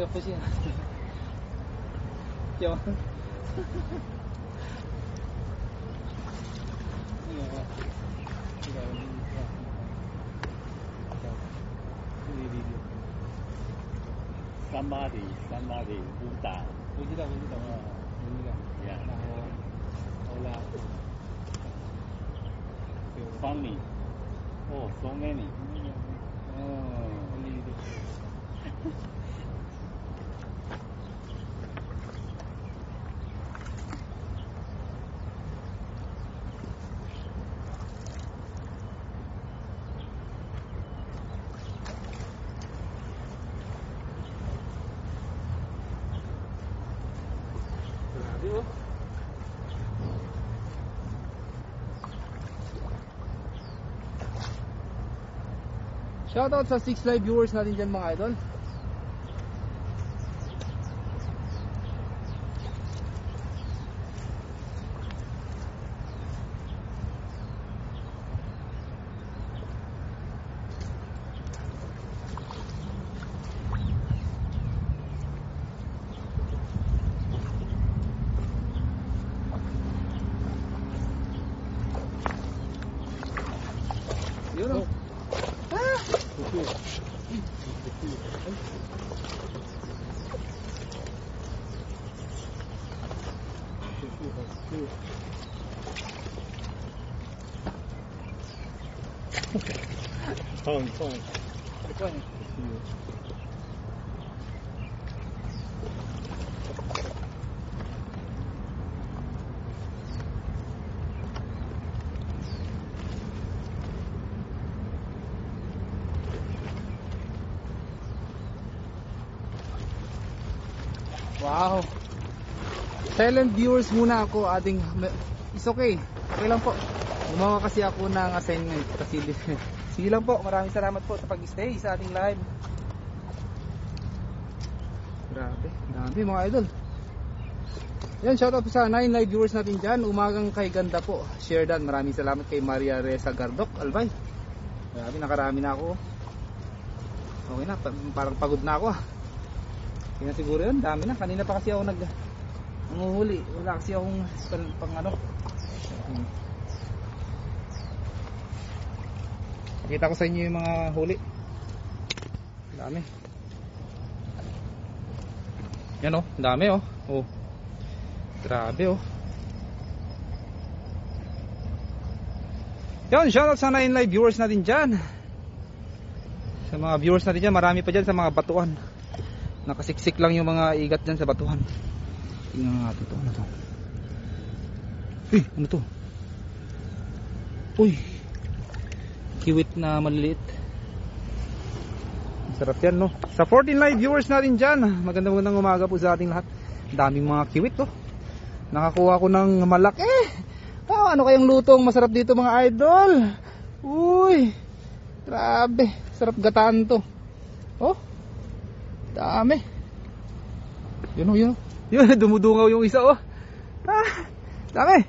有不信。有。somebody buta. 我知道啊，我知道。Yeah. 然后好啦。Funny. Oh, so many. Oh. Shoutout sa 6 live viewers natin dyan mga idol. Yun o. Tong. Wow. Silent viewers muna ako ating. It's okay. Okay lang po. Gumawa kasi ako ng assignment kasi sige lang po. Maraming salamat po sa pag-stay sa ating live. Grabe, dami mga idol. Yan, shoutout po sa 9 live viewers natin dyan. Umagang kay ganda po. Share dan. Maraming salamat kay Maria Reza Gardok Albay. Grabe, nakarami na ako. Okay na, parang pagod na ako ah. Kaya siguro yun, dami na. Kanina pa kasi ako nanguhuli. Wala kasi akong pang ano. Pakita ko sa inyo yung mga huli. Dami. Yan oh, dami oh. Oh. Grabe oh. Yan, shoutout sa 9 live viewers natin dyan. Sa mga viewers natin dyan, marami pa dyan sa mga batuan. Nakasiksik lang yung mga igat dyan sa batuhan. Tingnan natin ito. Ano to? Uy, ano to? Uy, kiwit na maliliit. Sarap yan no. Sa 14 live viewers natin dyan, magandang umaga po sa ating lahat. Daming mga kiwit to. Nakakuha ko ng malaki. Ano kayang lutong masarap dito mga idol? Uy, grabe. Sarap gataan to. Oh, dami. Yun o, yun. Yun, dumudungaw yung isa oh. Dami.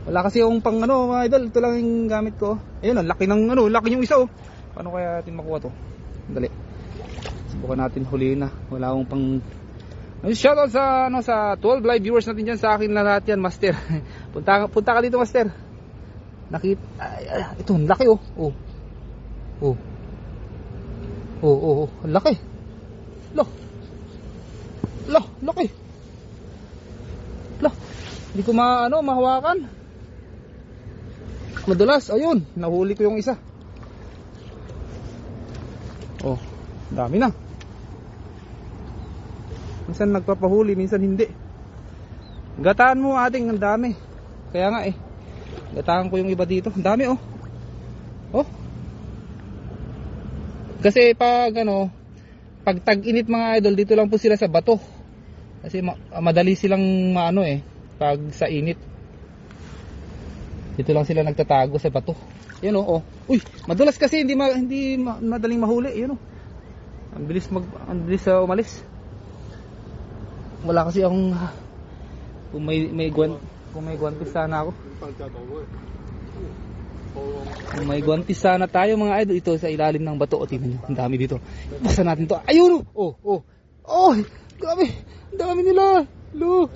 Wala kasi yung pang ano mga idol. Ito lang yung gamit ko. Ayun, ang laki ng ano, laki yung isa oh. Paano kaya natin makuha to? Dali. Subukan natin huliin na. Wala akong pang. Shoutout sa ano sa 12 live viewers natin diyan, sa akin na lahat yan, master. punta ka dito, master. Nakita ito, ang laki oh. Oh, ang laki. Laki. Hindi ko mahawakan. Madulas, ayun, nahuli ko yung isa. Oh, dami na. Minsan nagpapahuli, minsan hindi. Gataan mo ating, ang dami. Kaya nga gataan ko yung iba dito. Ang dami oh. Oh. Kasi pag pag tag-init mga idol, dito lang po sila sa bato. Kasi madali silang pag sa init. Dito lang sila nagtatago sa bato. Yun oh. Uy, madulas kasi hindi madaling mahuli, yun oh. Ang bilis umalis. Wala kasi akong kung may guwantes sana ako. May guwantes sana tayo mga idol. Ito sa ilalim ng bato. O, tingnan nyo. Ang dami dito. Basta natin to. Ayun! Oh! Oh! Oh! Grabe! Ang dami nila! Lo!